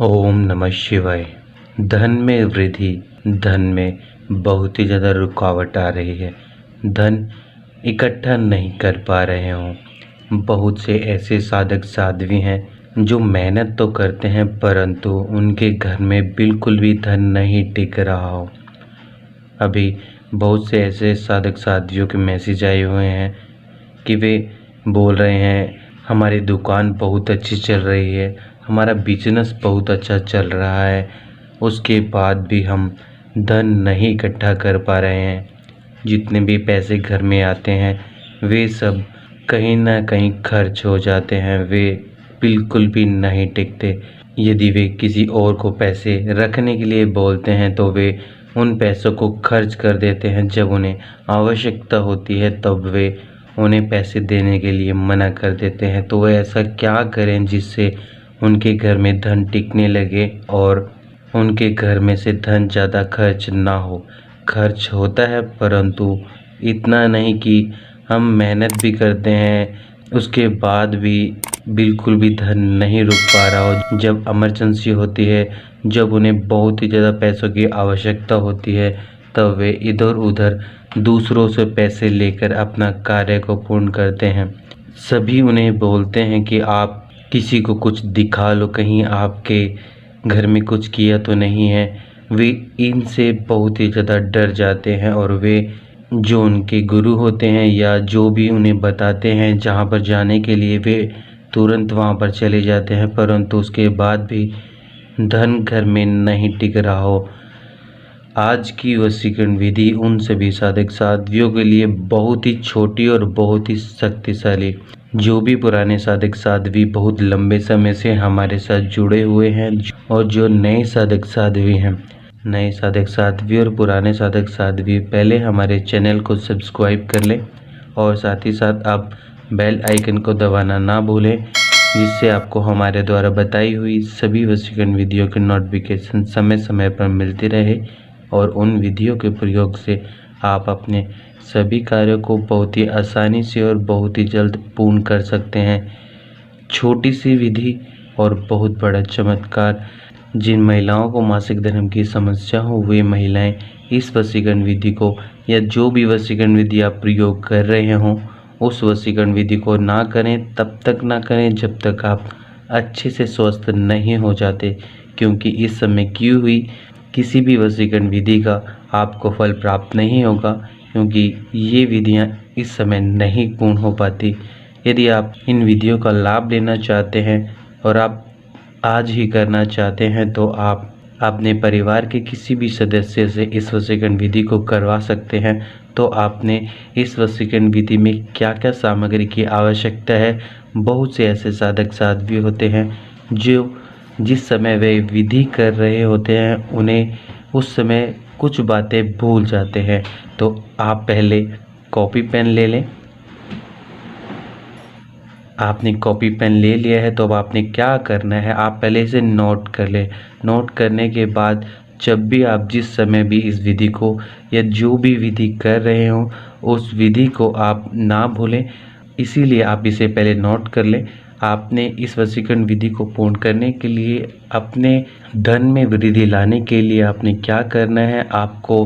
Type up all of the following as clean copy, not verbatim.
ओम नमः शिवाय। धन में वृद्धि, धन में बहुत ही ज़्यादा रुकावट आ रही है। धन इकट्ठा नहीं कर पा रहे हों। बहुत से ऐसे साधक साध्वी हैं जो मेहनत तो करते हैं परंतु उनके घर में बिल्कुल भी धन नहीं टिक रहा हो। अभी बहुत से ऐसे साधक साध्वियों के मैसेज आए हुए हैं कि वे बोल रहे हैं हमारी दुकान बहुत अच्छी चल रही है, हमारा बिजनेस बहुत अच्छा चल रहा है, उसके बाद भी हम धन नहीं इकट्ठा कर पा रहे हैं। जितने भी पैसे घर में आते हैं वे सब कहीं ना कहीं खर्च हो जाते हैं, वे बिल्कुल भी नहीं टिकते। यदि वे किसी और को पैसे रखने के लिए बोलते हैं तो वे उन पैसों को खर्च कर देते हैं। जब उन्हें आवश्यकता होती है तब वे उन्हें पैसे देने के लिए मना कर देते हैं। तो वे ऐसा क्या करें जिससे उनके घर में धन टिकने लगे और उनके घर में से धन ज़्यादा खर्च ना हो। खर्च होता है परंतु इतना नहीं कि हम मेहनत भी करते हैं उसके बाद भी बिल्कुल भी धन नहीं रुक पा रहा हो। जब इमरजेंसी होती है, जब उन्हें बहुत ही ज़्यादा पैसों की आवश्यकता होती है तब वे इधर उधर दूसरों से पैसे लेकर अपना कार्य को पूर्ण करते हैं। सभी उन्हें बोलते हैं कि आप किसी को कुछ दिखा लो, कहीं आपके घर में कुछ किया तो नहीं है। वे इनसे बहुत ही ज़्यादा डर जाते हैं और वे जो उनके गुरु होते हैं या जो भी उन्हें बताते हैं जहाँ पर जाने के लिए वे तुरंत वहाँ पर चले जाते हैं, परंतु उसके बाद भी धन घर में नहीं टिक रहा हो। आज की वशीकरण विधि उन सभी साधक साध्वियों के लिए बहुत ही छोटी और बहुत ही शक्तिशाली। जो भी पुराने साधक साध्वी बहुत लंबे समय से हमारे साथ जुड़े हुए हैं और जो नए साधक साध्वी हैं, नए साधक साध्वी और पुराने साधक साध्वी पहले हमारे चैनल को सब्सक्राइब कर लें और साथ ही साथ आप बेल आइकन को दबाना ना भूलें, जिससे आपको हमारे द्वारा बताई हुई सभी वशीकरण विधियों के नोटिफिकेशन समय समय पर मिलती रहे और उन विधियों के प्रयोग से आप अपने सभी कार्यों को बहुत ही आसानी से और बहुत ही जल्द पूर्ण कर सकते हैं। छोटी सी विधि और बहुत बड़ा चमत्कार। जिन महिलाओं को मासिक धर्म की समस्या हो वे महिलाएं इस वशीकरण विधि को या जो भी वशीकरण विधि आप प्रयोग कर रहे हों उस वशीकरण विधि को ना करें, तब तक ना करें जब तक आप अच्छे से स्वस्थ नहीं हो जाते, क्योंकि इस समय की हुई किसी भी वशीकरण विधि का आपको फल प्राप्त नहीं होगा, क्योंकि ये विधियां इस समय नहीं पूर्ण हो पाती। यदि आप इन विधियों का लाभ लेना चाहते हैं और आप आज ही करना चाहते हैं तो आप अपने परिवार के किसी भी सदस्य से इस वशीकरण विधि को करवा सकते हैं। तो आपने इस वशीकरण विधि में क्या क्या सामग्री की आवश्यकता है। बहुत से ऐसे साधक साध्वी होते हैं जो जिस समय वे विधि कर रहे होते हैं उन्हें उस समय कुछ बातें भूल जाते हैं। तो आप पहले कॉपी पेन ले लें। आपने कॉपी पेन ले लिया है तो अब आपने क्या करना है, आप पहले इसे नोट कर लें। नोट करने के बाद जब भी आप जिस समय भी इस विधि को या जो भी विधि कर रहे हो उस विधि को आप ना भूलें, इसीलिए आप इसे पहले नोट कर लें। आपने इस वशीकरण विधि को पूर्ण करने के लिए अपने धन में वृद्धि लाने के लिए आपने क्या करना है, आपको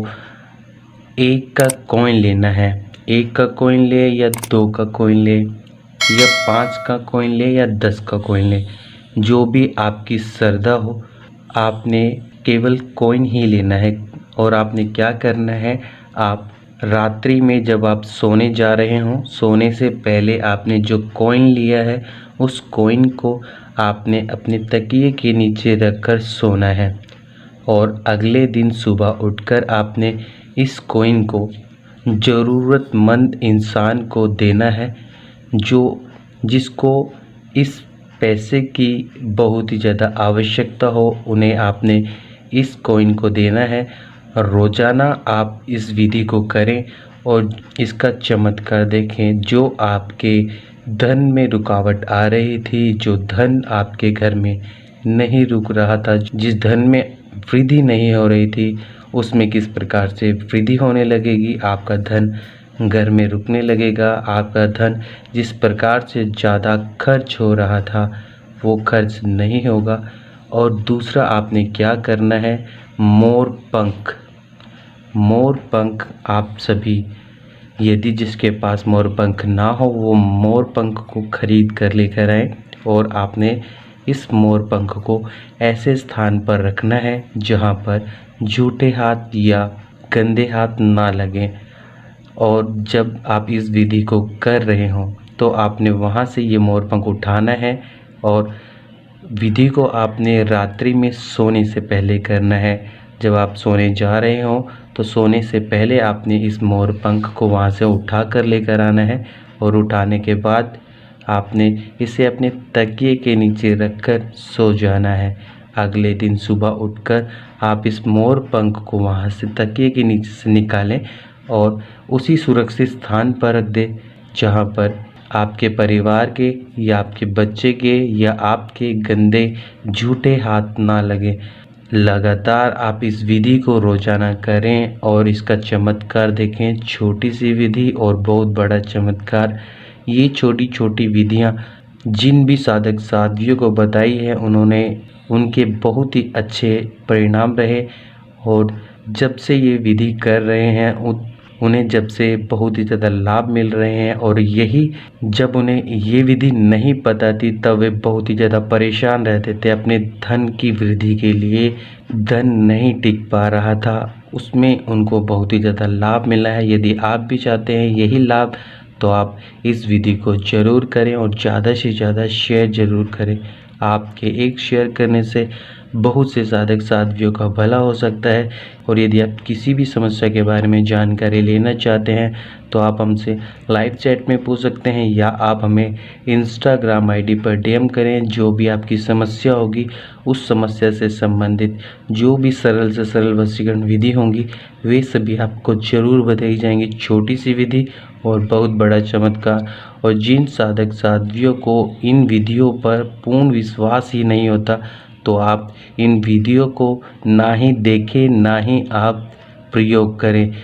1 का कॉइन लेना है। 1 का कॉइन ले या 2 का कॉइन ले या 5 का कॉइन ले या 10 का कॉइन ले, जो भी आपकी श्रद्धा हो, आपने केवल कॉइन ही लेना है। और आपने क्या करना है, आप रात्रि में जब आप सोने जा रहे हों, सोने से पहले आपने जो कॉइन लिया है उस कॉइन को आपने अपने तकिए के नीचे रखकर सोना है और अगले दिन सुबह उठकर आपने इस कॉइन को ज़रूरतमंद इंसान को देना है जिसको इस पैसे की बहुत ही ज़्यादा आवश्यकता हो। उन्हें आपने इस कॉइन को देना है। रोज़ाना आप इस विधि को करें और इसका चमत्कार देखें। जो आपके धन में रुकावट आ रही थी, जो धन आपके घर में नहीं रुक रहा था, जिस धन में वृद्धि नहीं हो रही थी, उसमें किस प्रकार से वृद्धि होने लगेगी। आपका धन घर में रुकने लगेगा। आपका धन जिस प्रकार से ज़्यादा खर्च हो रहा था वो खर्च नहीं होगा और दूसरा आपने क्या करना है, मोर पंख। मोर पंख आप सभी, यदि जिसके पास मोर पंख ना हो वो मोर पंख को खरीद कर लेकर आए और आपने इस मोर पंख को ऐसे स्थान पर रखना है जहाँ पर झूठे हाथ या गंदे हाथ ना लगें। और जब आप इस विधि को कर रहे हों तो आपने वहाँ से ये मोर पंख उठाना है और विधि को आपने रात्रि में सोने से पहले करना है। जब आप सोने जा रहे हो तो सोने से पहले आपने इस मोर पंख को वहाँ से उठा कर लेकर आना है और उठाने के बाद आपने इसे अपने तकिए के नीचे रखकर सो जाना है। अगले दिन सुबह उठकर आप इस मोर पंख को वहाँ से तकिए के नीचे से निकालें और उसी सुरक्षित स्थान पर रख दें जहाँ पर आपके परिवार के या आपके बच्चे के या आपके गंदे झूठे हाथ ना लगे। लगातार आप इस विधि को रोजाना करें और इसका चमत्कार देखें। छोटी सी विधि और बहुत बड़ा चमत्कार। ये छोटी छोटी विधियाँ जिन भी साधक साध्वियों को बताई है उन्होंने उनके बहुत ही अच्छे परिणाम रहे और जब से ये विधि कर रहे हैं उन्हें जब से बहुत ही ज़्यादा लाभ मिल रहे हैं। और यही जब उन्हें ये विधि नहीं पता थी तब वे बहुत ही ज़्यादा परेशान रहते थे अपने धन की वृद्धि के लिए। धन नहीं टिक पा रहा था, उसमें उनको बहुत ही ज़्यादा लाभ मिला है। यदि आप भी चाहते हैं यही लाभ तो आप इस विधि को ज़रूर करें और ज़्यादा से ज़्यादा शेयर ज़रूर करें। आपके एक शेयर करने से बहुत से साधक साध्वियों का भला हो सकता है। और यदि आप किसी भी समस्या के बारे में जानकारी लेना चाहते हैं तो आप हमसे लाइव चैट में पूछ सकते हैं या आप हमें इंस्टाग्राम आईडी पर डीएम करें। जो भी आपकी समस्या होगी उस समस्या से संबंधित जो भी सरल से सरल वशीकरण विधि होंगी वे सभी आपको ज़रूर बताई जाएंगी। छोटी सी विधि और बहुत बड़ा चमत्कार। और जिन साधक साध्वियों को इन विधियों पर पूर्ण विश्वास ही नहीं होता तो आप इन विधियों को ना ही देखें ना ही आप प्रयोग करें।